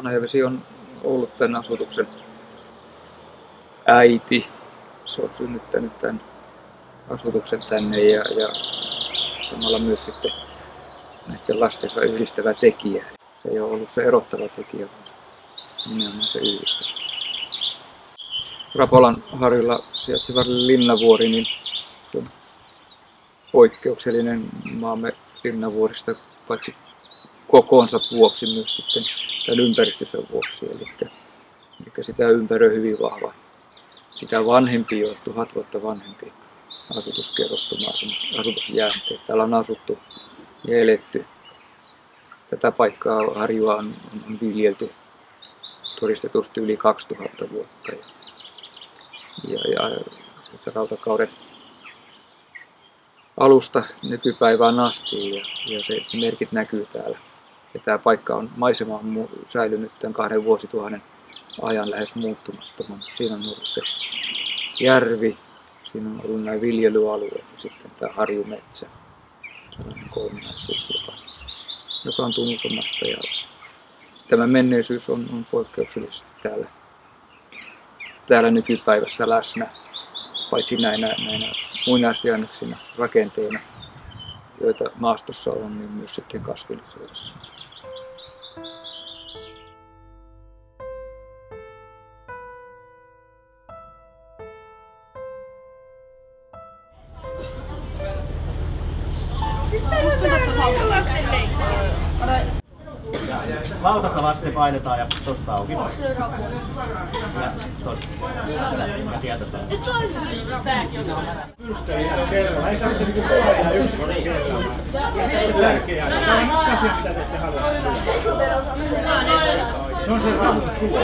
Vanhajavesi on ollut tämän asutuksen äiti. Se on synnyttänyt tämän asutuksen tänne ja samalla myös sitten näiden lastensa yhdistävä tekijä. Se ei ole ollut se erottava tekijä, vaan nimenomaan se yhdistävä. Rapolan harjulla sijaitseva Linnavuori, niin se on poikkeuksellinen maamme linnavuorista, paitsi kokoonsa vuoksi myös sitten tämän ympäristössä vuoksi. Eli sitä ympäröi hyvin vahva, sitä vanhempi jo, 1000 vuotta vanhempi asutuskerrostuma, asutusjäänteet. Täällä on asuttu ja eletty. Tätä paikkaa harjua on viljelty todistetusti yli 2000 vuotta. Ja se rautakauden alusta nykypäivään asti ja se merkit näkyy täällä. Ja tämä paikka on, maisema on säilynyt tämän 2 vuosituhannen ajan lähes muuttumattoman. Siinä on ollut se järvi, siinä on ollut nämä viljelyalueet ja sitten tämä harjumetsä. Sellainen kolminaisuus, joka on tunnusomasta. Ja tämä menneisyys on poikkeuksellisesti täällä nykypäivässä läsnä, paitsi näinä muinaisjäännöksinä, rakenteina, joita maastossa on, niin myös sitten kasvillisuudessa. Lautasta vasten painetaan ja tosta auki noin. Ja tosta. Ja sieltä päin. Pyrsteliä kerralla. Ei tarvitse niinku puolella yksi kerralla. Ja sitten on tärkeää. Se on yksi asia, mitä te ette halua. Se on se rauhan suo.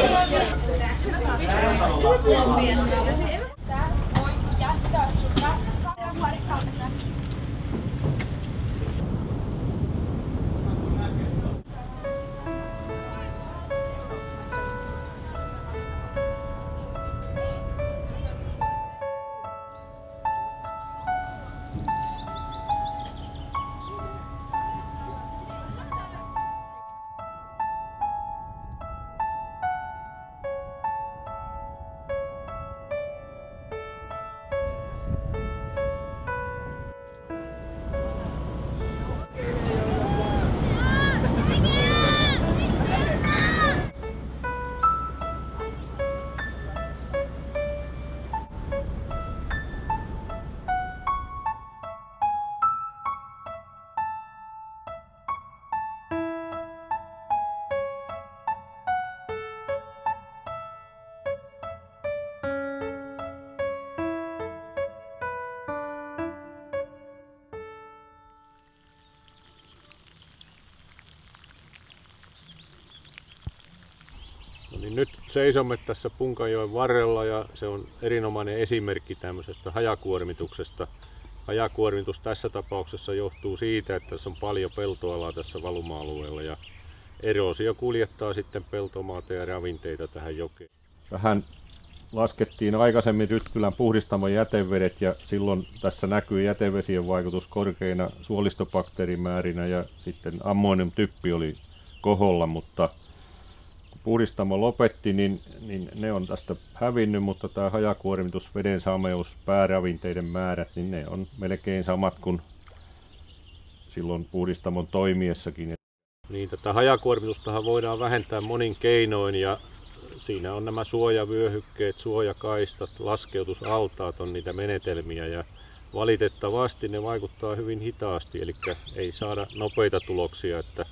No niin, nyt seisomme tässä Punkajoen varrella ja se on erinomainen esimerkki tämmöisestä hajakuormituksesta. Hajakuormitus tässä tapauksessa johtuu siitä, että tässä on paljon peltoalaa tässä valuma-alueella ja eroosio kuljettaa sitten peltomaata ja ravinteita tähän jokeen. Vähän laskettiin aikaisemmin Rytkylän puhdistamon jätevedet ja silloin tässä näkyy jätevesien vaikutus korkeina suolistobakteerimäärinä ja sitten ammoniumtyppi oli koholla, mutta puhdistamo lopetti, niin ne on tästä hävinnyt, mutta tämä hajakuormitus, veden sameus, pääravinteiden määrät, niin ne on melkein samat kuin silloin puhdistamon toimiessakin. Niin, tätä hajakuormitustahan voidaan vähentää monin keinoin ja siinä on nämä suojavyöhykkeet, suojakaistat, laskeutusaltaat on niitä menetelmiä ja valitettavasti ne vaikuttaa hyvin hitaasti, eli ei saada nopeita tuloksia, että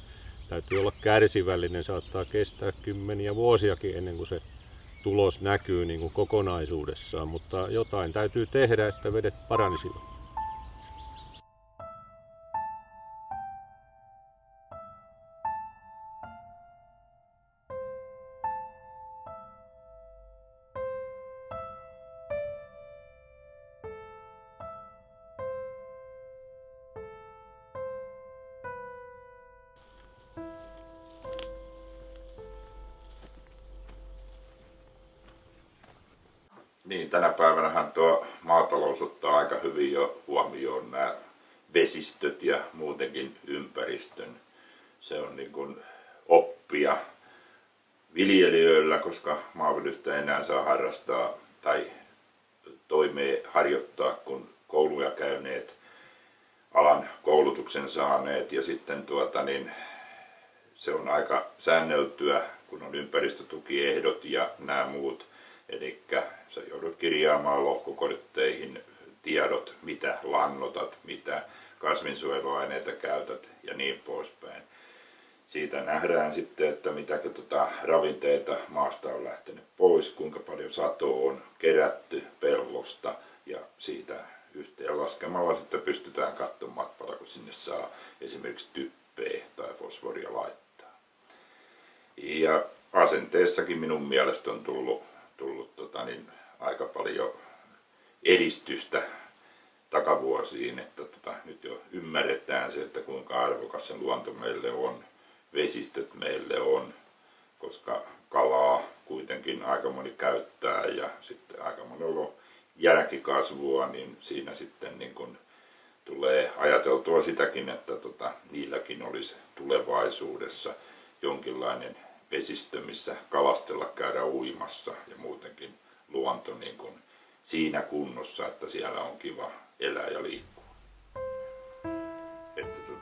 täytyy olla kärsivällinen, saattaa kestää kymmeniä vuosiakin ennen kuin se tulos näkyy niin kuin kokonaisuudessaan, mutta jotain täytyy tehdä, että vedet paranisivat. Niin, tänä päivänähän tuo maatalous ottaa aika hyvin jo huomioon nämä vesistöt ja muutenkin ympäristön. Se on niin kuin oppia viljelijöillä, koska maanviljelystä ei enää saa harrastaa tai harjoittaa, kun kouluja käyneet, alan koulutuksen saaneet, ja sitten se on aika säänneltyä, kun on ympäristötukiehdot ja nämä muut. Eli sä joudut kirjaamaan lohkokortteihin tiedot, mitä lannotat, mitä kasvinsuojeluaineita käytät ja niin poispäin. Siitä nähdään sitten, että mitä ravinteita maasta on lähtenyt pois, kuinka paljon satoa on kerätty pellosta, ja siitä yhteen laskemalla sitten pystytään katsomaan, paljonko sinne saa esimerkiksi typpeä tai fosforia laittaa. Ja asenteessakin minun mielestä on tullut aika paljon edistystä takavuosiin, että nyt jo ymmärretään se, että kuinka arvokas se luonto meille on, vesistöt meille on, koska kalaa kuitenkin aika moni käyttää ja sitten aika monella on jälkikasvua, niin siinä sitten niin kun tulee ajateltua sitäkin, että niilläkin olisi tulevaisuudessa jonkinlainen vesistö, missä kalastella, käydä uimassa ja muutenkin luonto niin kun siinä kunnossa, että siellä on kiva elää ja liikkua. Että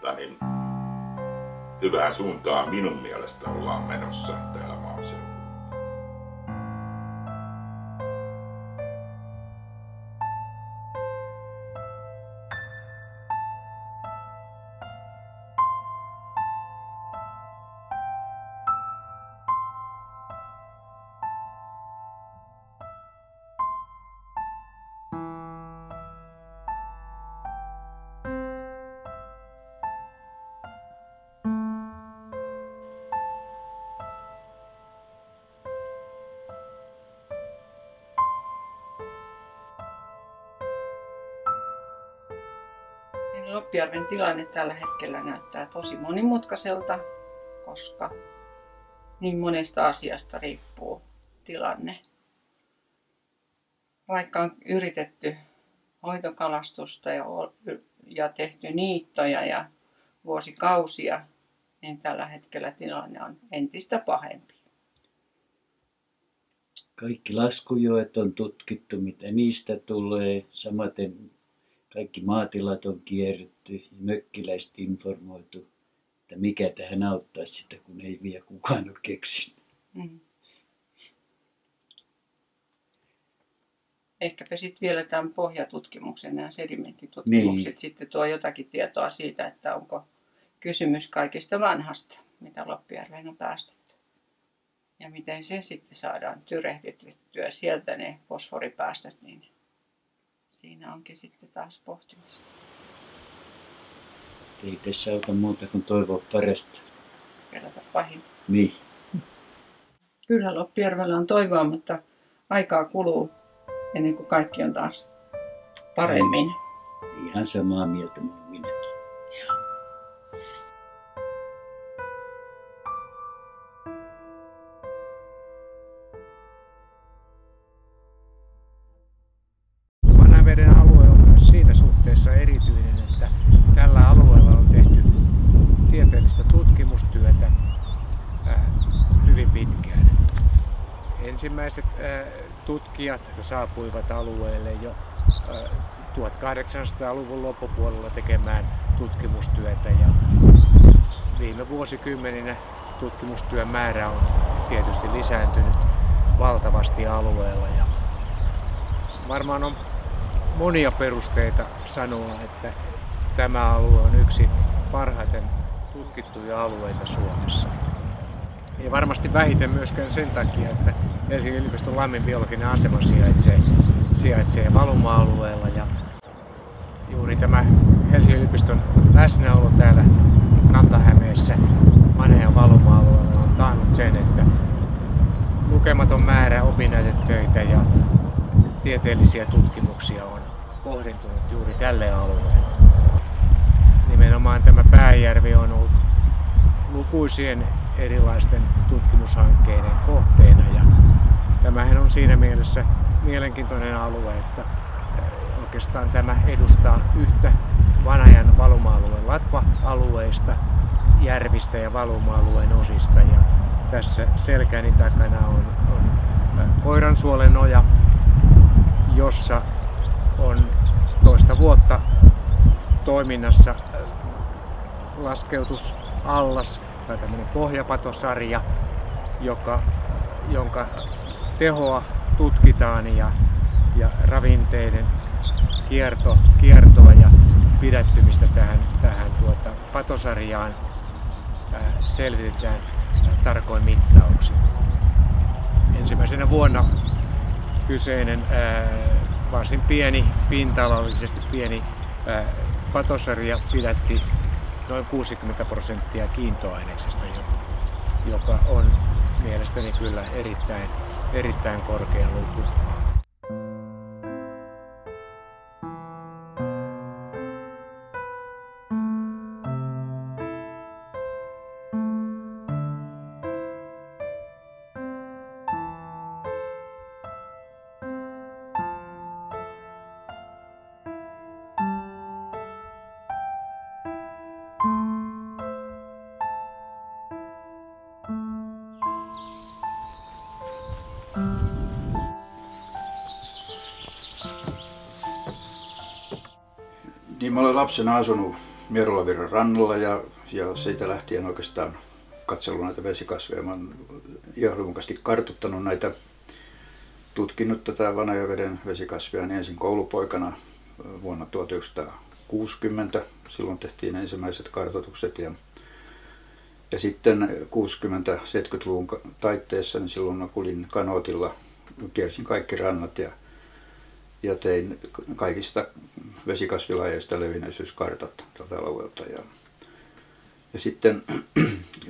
hyvään suuntaan minun mielestä ollaan menossa täällä maaseudulla. Loppijärven tilanne tällä hetkellä näyttää tosi monimutkaiselta, koska niin monesta asiasta riippuu tilanne. Vaikka on yritetty hoitokalastusta ja tehty niittoja ja vuosikausia, niin tällä hetkellä tilanne on entistä pahempi. Kaikki laskujoet on tutkittu, mitä niistä tulee. Samaten kaikki maatilat on kierretty ja mökkiläiset informoitu, että mikä tähän auttaisi sitä, kun ei vielä kukaan ole keksinyt. Ehkäpä sitten vielä tämän pohjatutkimuksen, nämä sedimenttitutkimukset sitten tuo jotakin tietoa siitä, että onko kysymys kaikista vanhasta, mitä Loppijärveen on päästetty. Ja miten se sitten saadaan tyrehdittyä sieltä ne fosforipäästöt, niin siinä onkin sitten taas pohtimista. Ei tässä auta muuta kuin toivoa parasta. Pelätä pahin. Niin. Kyllä Loppijärvellä on toivoa, mutta aikaa kuluu ennen kuin kaikki on taas paremmin. Ihan samaa mieltä minäkin. Vanhaveden alue on myös siinä suhteessa erityinen, että tällä alueella on tehty tieteellistä tutkimustyötä hyvin pitkään. Ensimmäiset tutkijat saapuivat alueelle jo 1800-luvun loppupuolella tekemään tutkimustyötä, ja viime vuosikymmeninä tutkimustyön määrä on tietysti lisääntynyt valtavasti alueella. Ja varmaan on monia perusteita sanoa, että tämä alue on yksi parhaiten tutkittuja alueita Suomessa. Ei varmasti vähiten myöskään sen takia, että Helsingin yliopiston Lammin biologinen asema sijaitsee valuma-alueella, ja juuri tämä Helsingin yliopiston läsnäolo täällä Kanta-Hämeessä Manajan valuma-alueella on taannut sen, että lukematon määrä opinnäytetöitä ja tieteellisiä tutkimuksia on kohdentunut juuri tälle alueelle. Nimenomaan tämä Pääjärvi on ollut lukuisien erilaisten tutkimushankkeiden kohteena, ja tämähän on siinä mielessä mielenkiintoinen alue, että oikeastaan tämä edustaa yhtä Vanajan valuma-alueen latva-alueista, järvistä ja valuma-alueen osista, ja tässä selkäni takana on Koiransuolen oja, jossa on toista vuotta toiminnassa laskeutusallas tai tämmöinen pohjapatosarja, jonka tehoa tutkitaan ja ravinteiden kiertoa ja pidättymistä tähän patosarjaan selvitetään tarkoin mittauksin. Ensimmäisenä vuonna kyseinen varsin pieni, pinta-alallisesti pieni patosarja pidätti noin 60% kiintoaineksesta, joka on mielestäni kyllä erittäin korkea luku. Niin, mä olen lapsena asunut Mierolavirran rannalla ja siitä lähtien oikeastaan katsellut näitä vesikasveja. Mä olen johdonmukaisesti kartoittanut näitä, tutkinut tätä Vanajaveden vesikasvia niin ensin koulupoikana vuonna 1960. Silloin tehtiin ensimmäiset kartoitukset ja sitten 60-70-luvun taitteessa, niin silloin mä kulin kanootilla, kiersin kaikki rannat ja tein kaikista vesikasvilajeista levinnäisyyskartat tältä alueelta. Ja sitten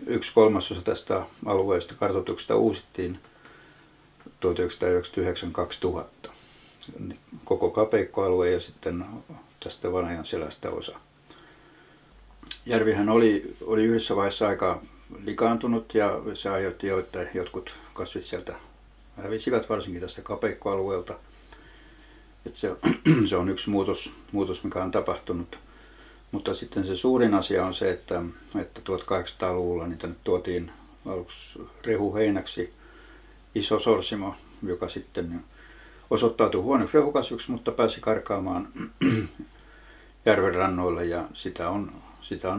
1/3 tästä alueesta kartoituksesta uusittiin 1999-2000. Koko kapeikkoalue ja sitten tästä Vanajan selästä osa. Järvihän oli yhdessä vaiheessa aika likaantunut ja se aiheutti jotkut kasvit sieltä hävisivät, varsinkin tästä kapeikkoalueelta. Että se on yksi muutos, mikä on tapahtunut. Mutta sitten se suurin asia on se, että 1800-luvulla niin tänne tuotiin aluksi rehuheinäksi iso sorsimo, joka sitten osoittautui huonoksi rehukasviksi, mutta pääsi karkaamaan järven rannoille ja sitä on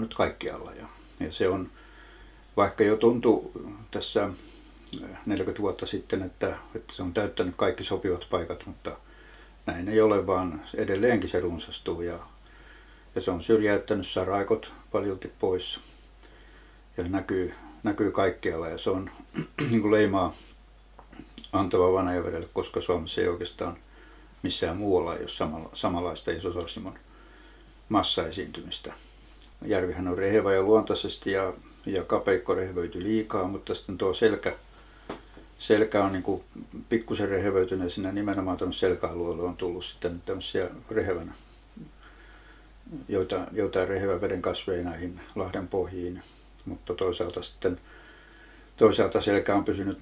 nyt kaikkialla. Ja se on, vaikka jo tuntui tässä 40 vuotta sitten, että se on täyttänyt kaikki sopivat paikat, mutta näin ei ole, vaan edelleenkin se runsastuu ja se on syrjäyttänyt saraikot paljolti pois ja näkyy kaikkialla ja se on niin kuin leimaa antava Vanajavedelle, koska Suomessa ei oikeastaan missään muualla ei ole samanlaista isosorsimon massaesiintymistä. Järvihän on rehevä ja luontaisesti ja kapeikko rehevöity liikaa, mutta sitten tuo selkä on niin kuin pikkusen rehevöitynyt, siinä nimenomaan tuonne selkäalueelle on tullut sitten tämmöisiä rehevänä, joitain rehevän veden kasveja näihin lahden pohjiin, mutta toisaalta selkä on pysynyt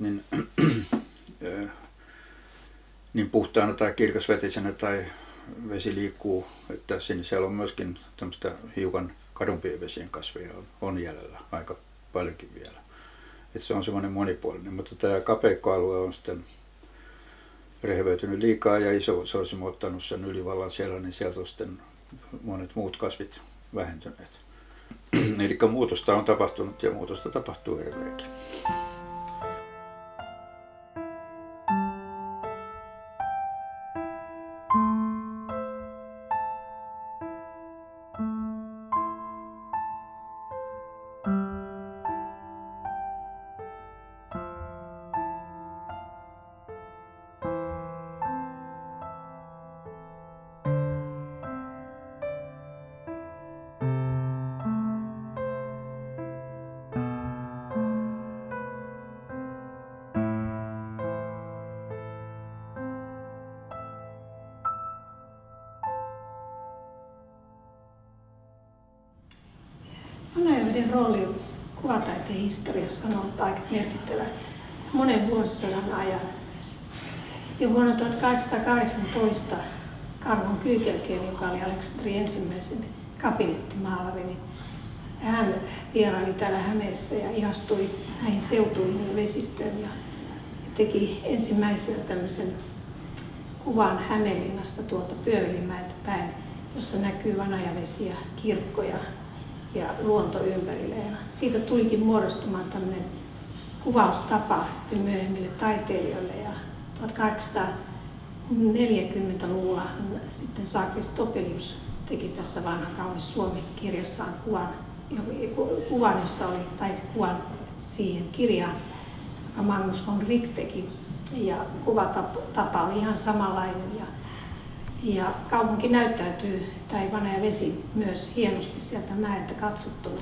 niin puhtaana tai kirkasvetisenä tai vesi liikkuu, että siellä on myöskin tämmöistä hiukan kadumpien vesien kasveja on jäljellä aika paljonkin vielä. Että se on semmoinen monipuolinen, mutta tämä kapeikkoalue on sitten rehevöitynyt liikaa ja iso sorsimo ottanut sen ylivallan siellä, niin sieltä on sitten monet muut kasvit vähentyneet. Eli muutosta on tapahtunut ja muutosta tapahtuu edelleenkin. Vanajaveden rooli kuvataiteen historiassa on ollut aika merkittävä monen vuosisadan ajan. Jo vuonna 1818 Karvon Kyykelkieli, joka oli Aleksanteri ensimmäisen kabinettimaalari, niin Hän vieraili täällä Hämeessä ja ihastui näihin seutuihin ja vesistöön ja teki ensimmäisenä tämmöisen kuvan Hämeenlinnasta tuolta Pyövelinmäeltä päin, jossa näkyy Vanajavesi ja kirkkoja ja luonto ympärillä. Ja siitä tulikin muodostumaan tämmöinen kuvaustapa sitten myöhemmille taiteilijoille. Ja 1840-luvulla sitten Sakris Topelius teki tässä Vanha kaunis Suomi-kirjassaan kuvan, jossa oli, tai kuvan siihen kirjaan, joka Magnus von Wright teki. Ja kuvatapa oli ihan samanlainen. Ja kaupunki näyttäytyy, tai Vanajavesi myös hienosti sieltä mäeltä katsottuna.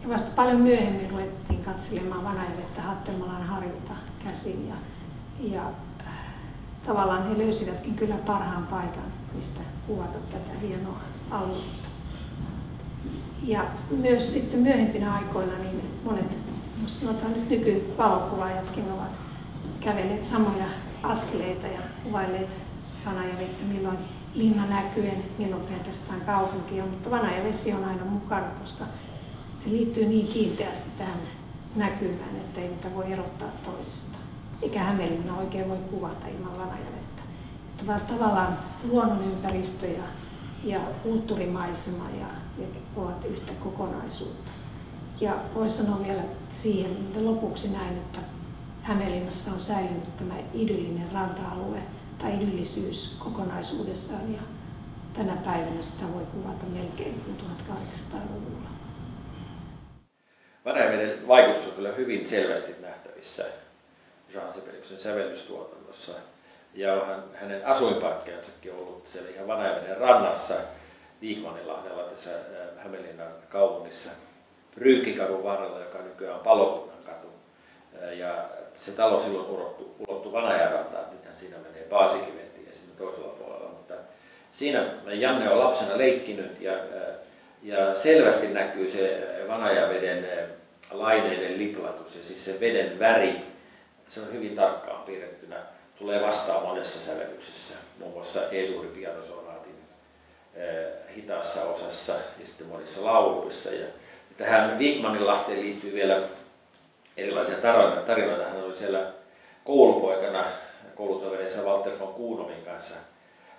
Ja vasta paljon myöhemmin ruvettiin katselemaan Vanajavettä Hattelmalan harjulta käsin. Ja tavallaan he löysivätkin kyllä parhaan paikan, mistä kuvata tätä hienoa aluetta. Ja myös sitten myöhempinä aikoina niin monet, sanotaan nyt nykyvalokuvaajatkin, ovat kävelleet samoja askeleita ja kuvailleet Vanajavettä, milloin linna näkyen, milloin pelkästään kaupunkia, mutta Vanajavesi on aina mukana, koska se liittyy niin kiinteästi tähän näkymään, että ei niitä voi erottaa toisistaan. Eikä Hämeenlinna oikein voi kuvata ilman Vanajavettä. Että tavallaan luonnonympäristö ja kulttuurimaisema ja ovat yhtä kokonaisuutta. Ja voisi sanoa vielä siihen lopuksi näin, että Hämeenlinnassa on säilynyt tämä idyllinen ranta-alue tai idyllisyys kokonaisuudessaan ja tänä päivänä sitä voi kuvata melkein kuin 1800-luvulla. Vanajaveden vaikutus on kyllä hyvin selvästi nähtävissä Jean Sibeliuksen sävellystuotannossa. Ja on hänen asuinpaikkaansakin ollut siellä ihan Vanajaveden rannassa Viikmaninlahdella tässä Hämeenlinnan kaupungissa Ryykkikadun varrella, joka nykyään on Palokunnan katu. Ja se talo silloin ulottui Vanajarantaan, nythän siinä menee Paasikiventie ja siinä toisella puolella. Mutta siinä Janne on lapsena leikkinyt ja selvästi näkyy se Vanajaveden laineiden liplatus ja siis se veden väri. Se on hyvin tarkkaan piirrettynä. Tulee vastaan monessa sävellyksessä, muun muassa E-duuri pianosonaatin hitaassa osassa ja sitten monissa lauluissa. Ja tähän Viikmaninlahteen liittyy vielä erilaisia tarinoita. Hän oli siellä koulupoikana koulutoverinsa Walter von Kuhnomin kanssa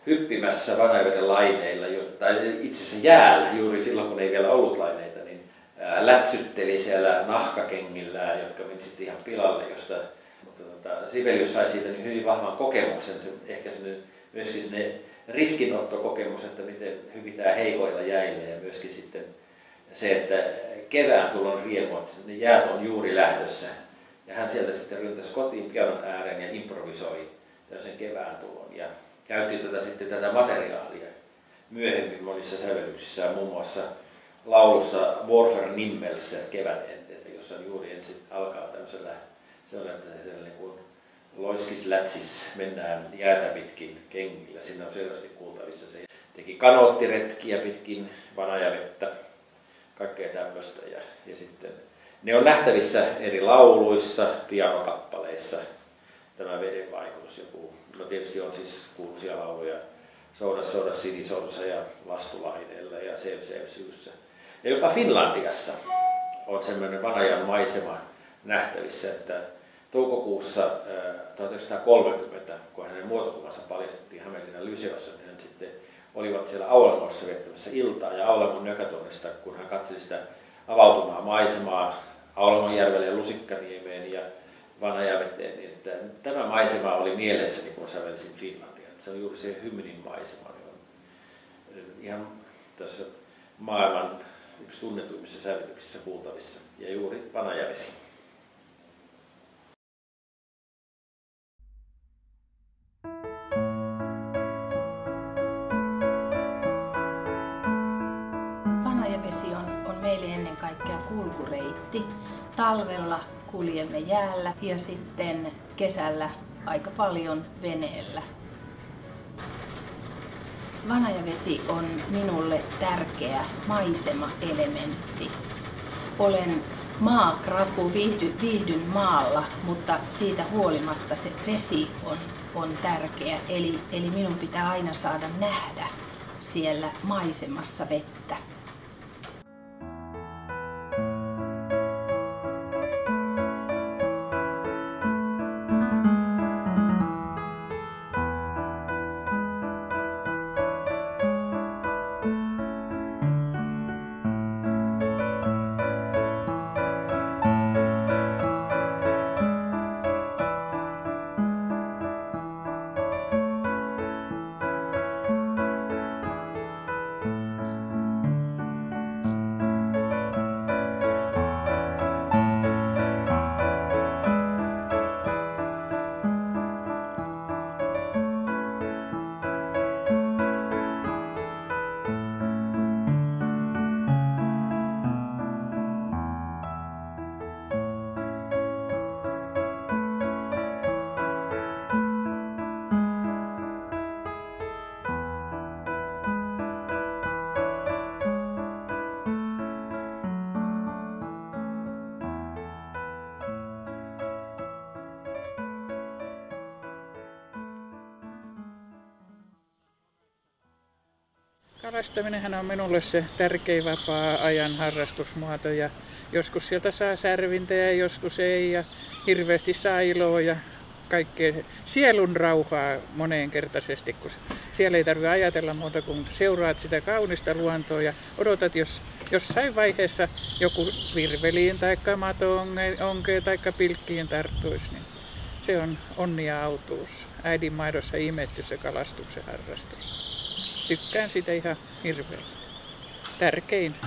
hyppimässä Vanajaveden laineilla, tai itse asiassa jäällä, juuri silloin kun ei vielä ollut laineita, niin lätsytteli siellä nahkakengillään, jotka meni sitten ihan pilalle, josta Sibelius sai siitä niin hyvin vahvan kokemuksen, ehkä myöskin riskinottokokemus, että miten hypitään heikoilla jäillä ja myöskin sitten se, että kevään tulon riemu, että ne jäät on juuri lähdössä. Ja hän sieltä sitten ryntäsi kotiin pianon ääreen ja improvisoi sen kevään tulon. Ja käytti tätä materiaalia myöhemmin monissa sävellyksissä, muun muassa laulussa Warfare Nimmels kevätenteitä, jossa juuri ensin alkaa tämmöisellä sellainen kuin loiskislätsis, mennään jäätä pitkin kengillä. Siinä on selvästi kuultavissa se. Teki kanoottiretkiä pitkin Vanajavettä, kaikkea tämmöistä. Ja sitten ne on nähtävissä eri lauluissa, pianokappaleissa, tämä veden vaikutus. No tietysti on siis kuuluisia lauluja Souda Sinisorsa ja Lastulaineella ja Sev Syyssä. Ja jopa Finlandiassa on semmoinen Vanajan maisema nähtävissä, että toukokuussa 1930, kun hänen muotokuvansa paljastettiin Hämeenlinnan Lyseossa, niin hän sitten olivat siellä Aulemossa viettämässä iltaa ja Aulemon Nökätornista, kun hän katseli sitä avautumaa maisemaa Aulemonjärvelle ja Lusikkaniemeen ja Vanajaveteen, niin että tämä maisema oli mielessäni, kun sävelsin Finlandia. Se on juuri se hymnin maisema, niin on ihan tässä maailman yksi tunnetuimmissa sävellyksissä kuultavissa ja juuri Vanajavesi. Vanajavesi on meille ennen kaikkea kulkureitti. Talvella kuljemme jäällä ja sitten kesällä aika paljon veneellä. Vanajavesi on minulle tärkeä maisemaelementti. Olen maakraku, viihdyn maalla, mutta siitä huolimatta se vesi on tärkeä. Eli minun pitää aina saada nähdä siellä maisemassa vettä. Kalastaminenhan on minulle se tärkein vapaa-ajan harrastusmuoto ja joskus sieltä saa särvintä ja joskus ei ja hirveästi saa iloa ja kaikkea sielun rauhaa moneenkertaisesti, kun siellä ei tarvitse ajatella muuta kuin seuraat sitä kaunista luontoa ja odotat, jos jossain vaiheessa joku virveliin tai mato-onkeen tai pilkkiin tarttuisi, niin se on onni ja autuus. Äidin maidossa imetty se kalastuksen harrastus. Tykkään sitä ihan hirveästi.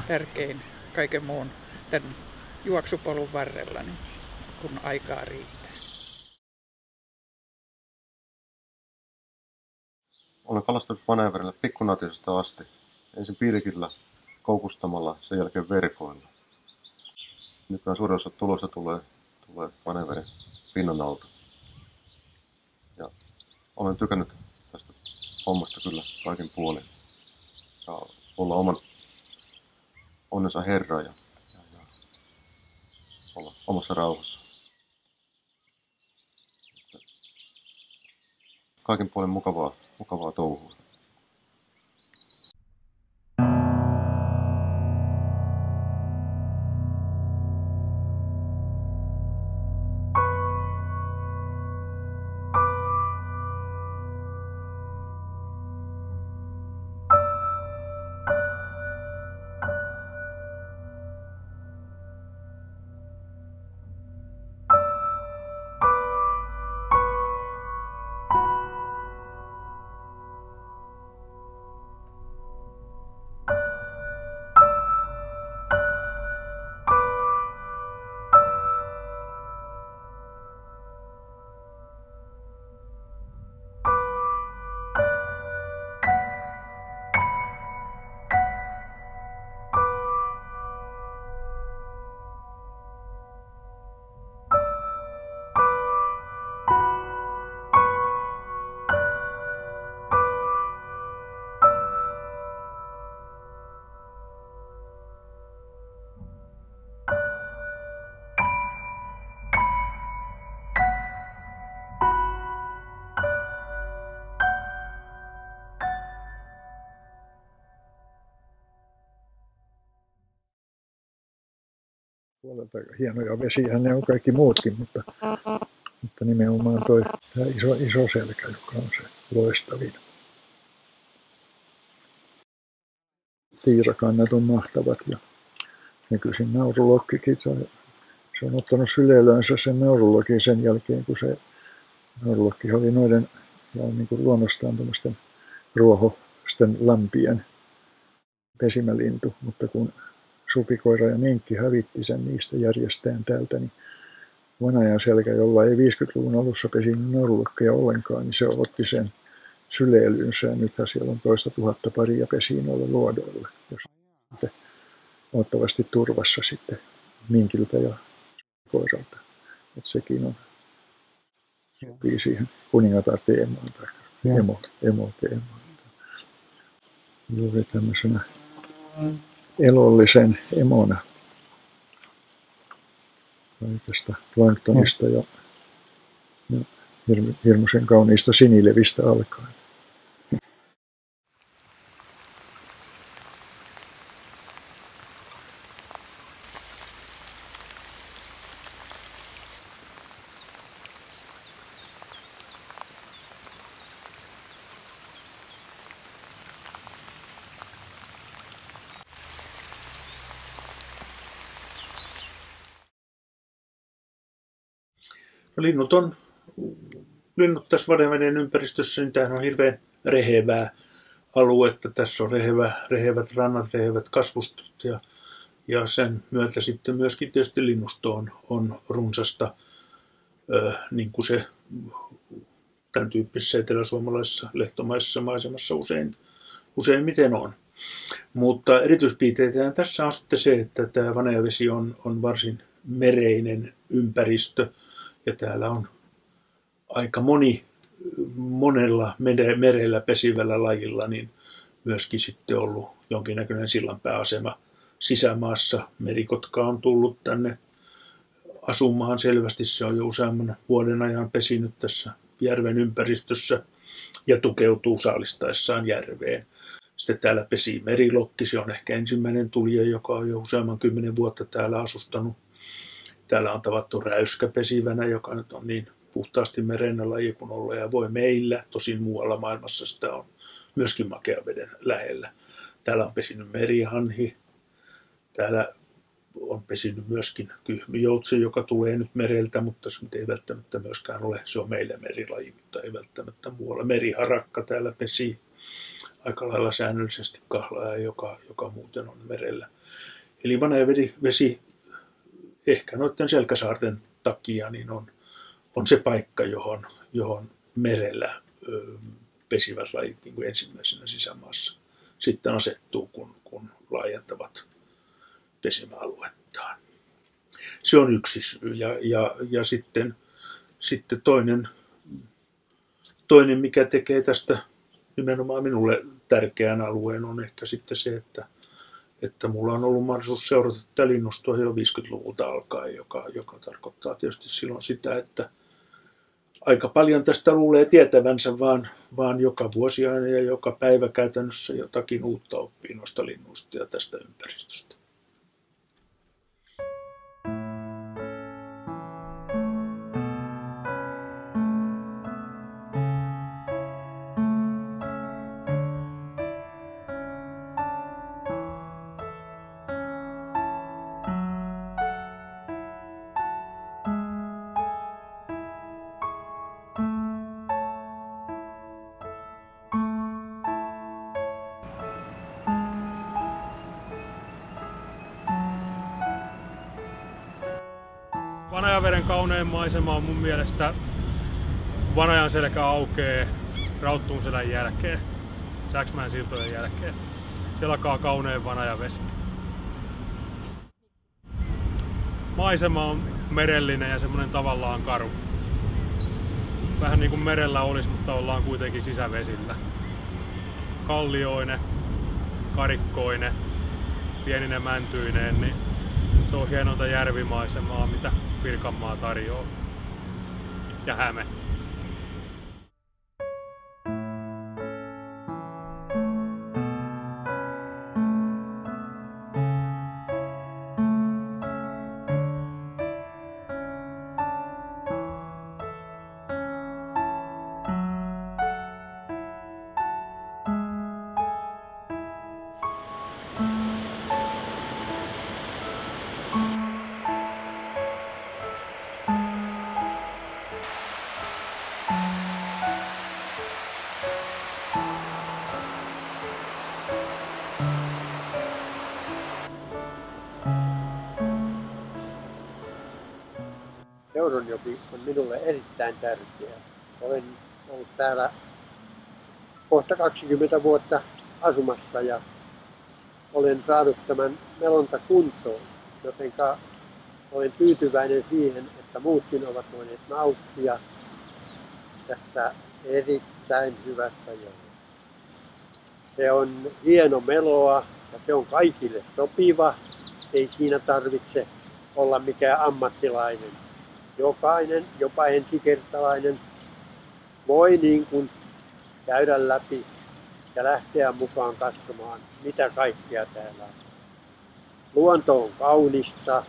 Tärkein kaiken muun tämän juoksupolun varrella, niin kun aikaa riittää. Olen kalastanut Vanajaverellä pikkunatisesta asti. Ensin pilkillä, koukustamalla, sen jälkeen verkoilla. Nykyään suurin osa tulosta tulee Vanajaveren pinnan alta. Ja olen tykännyt tästä hommasta kyllä kaikin puolin. Ja olla oman onnensa herra ja olla omassa rauhassa. Kaikin puolin mukavaa touhua. Puolelta hienoja vesiähän ne on kaikki muutkin, mutta nimenomaan tämä iso selkä, joka on se loistavin. Tiirakannat on mahtavat ja nykyisin naurulokkikin, se on ottanut syleilönsä sen naurulokin sen jälkeen, kun se naurulokki oli noiden niin kuin luonnostaan tämmöisten ruohosten lampien pesimälintu, mutta kun supikoira ja minkki hävitti sen niistä järjestään täältä, niin Vanajan selkä, jolla ei 50-luvun alussa pesinyt naurulokkeja ollenkaan, niin se otti sen syleilynsä ja nythän siellä on 2 000 paria pesii noilla luodoilla, jos ottavasti turvassa sitten minkiltä ja koiralta. Että sekin on sopii siihen kuningatar teemaan tai emo-teemaan. Juuri tämmöisenä elollisen emona kaikesta planktonista ja hirmuisen kauniista sinilevistä alkaen. Linnut tässä Vanajaveden ympäristössä, niin tämähän on hirveän rehevää aluetta. Tässä on rehevät rannat, rehevät kasvustot ja sen myötä sitten myöskin tietysti linnusto on runsasta, niin kuin se tämän tyyppisessä eteläsuomalaisessa lehtomaisessa maisemassa useimmiten on. Mutta erityispiirteitä tässä on sitten se, että tämä Vanajavesi on varsin mereinen ympäristö. Ja täällä on aika monella merellä pesivällä lajilla niin myöskin sitten ollut jonkinnäköinen sillanpääasema sisämaassa. Merikotka on tullut tänne asumaan selvästi. Se on jo useamman vuoden ajan pesinyt tässä järven ympäristössä ja tukeutuu saalistaessaan järveen. Sitten täällä pesi merilokki, se on ehkä ensimmäinen tulija, joka on jo useamman 10 vuotta täällä asustanut. Täällä on tavattu räyskä pesivänä, joka nyt on niin puhtaasti meren laji kuin olla ja voi meillä. Tosin muualla maailmassa sitä on myöskin makeaveden lähellä. Täällä on pesinyt merihanhi. Täällä on pesinyt myöskin kyhmyjoutse, joka tulee nyt mereltä, mutta se ei välttämättä myöskään ole. Se on meillä merilaji, mutta ei välttämättä muualla. Meriharakka täällä pesi aika lailla säännöllisesti kahlaaja, joka muuten on merellä. Eli Vanajavesi ehkä noiden selkäsaarten takia niin on se paikka, johon merellä pesivät lajit niin kuin ensimmäisenä sisämaassa sitten asettuu, kun laajentavat pesimäaluettaan. Se on yksi syy. Ja sitten toinen, mikä tekee tästä nimenomaan minulle tärkeän alueen, on ehkä sitten se, että mulla on ollut mahdollisuus seurata tätä linnustoa jo 50-luvulta alkaen, joka tarkoittaa tietysti silloin sitä, että aika paljon tästä luulee tietävänsä, vaan joka vuosi aina ja joka päivä käytännössä jotakin uutta oppii noista linnuista ja tästä ympäristöstä. Vanajaveden kaunein maisema on mun mielestä Vanajan selkä aukeaa Rauttuunselän jälkeen, Säksmäen siltojen jälkeen. Siellä alkaa kaunein Vanajavesi. Maisema on merellinen ja semmonen tavallaan karu. Vähän niin kuin merellä olisi, mutta ollaan kuitenkin sisävesillä. Kallioinen, karikkoinen, pienine mäntyineen, niin se on hienointa järvimaisemaa, mitä Pirkanmaa tarjoaa. Ja Häme. Seurunjoki on minulle erittäin tärkeä. Olen ollut täällä kohta 20 vuotta asumassa ja olen saanut tämän melonta kuntoon, jotenka olen tyytyväinen siihen, että muutkin ovat voineet nauttia tästä erittäin hyvästä joulusta. Se on hieno meloa ja se on kaikille sopiva, ei siinä tarvitse olla mikään ammattilainen. Jokainen, jopa ensikertalainen, voi niin kuin käydä läpi ja lähteä mukaan katsomaan, mitä kaikkea täällä on. Luonto on kaunista,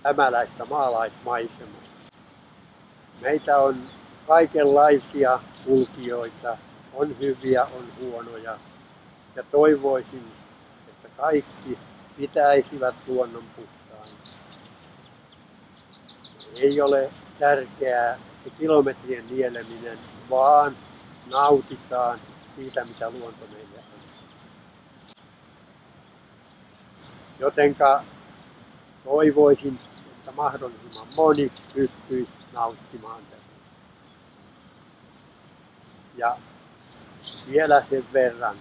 hämäläistä maalaismaisemaa. Meitä on kaikenlaisia kulkijoita, on hyviä, on huonoja. Ja toivoisin, että kaikki pitäisivät luonnon puhtaana. Ei ole tärkeää se kilometrien nieleminen, vaan nautitaan siitä, mitä luonto meille on. Jotenka toivoisin, että mahdollisimman moni pystyisi nauttimaan tästä. Ja vielä sen verran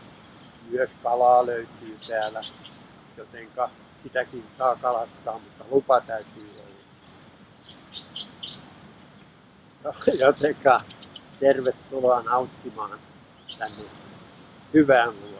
myös kalaa löytyy täällä, jotenka sitäkin saa kalastaa, mutta lupa täytyy olla. Jotenka tervetuloa nauttimaan tänne hyvään luontoon.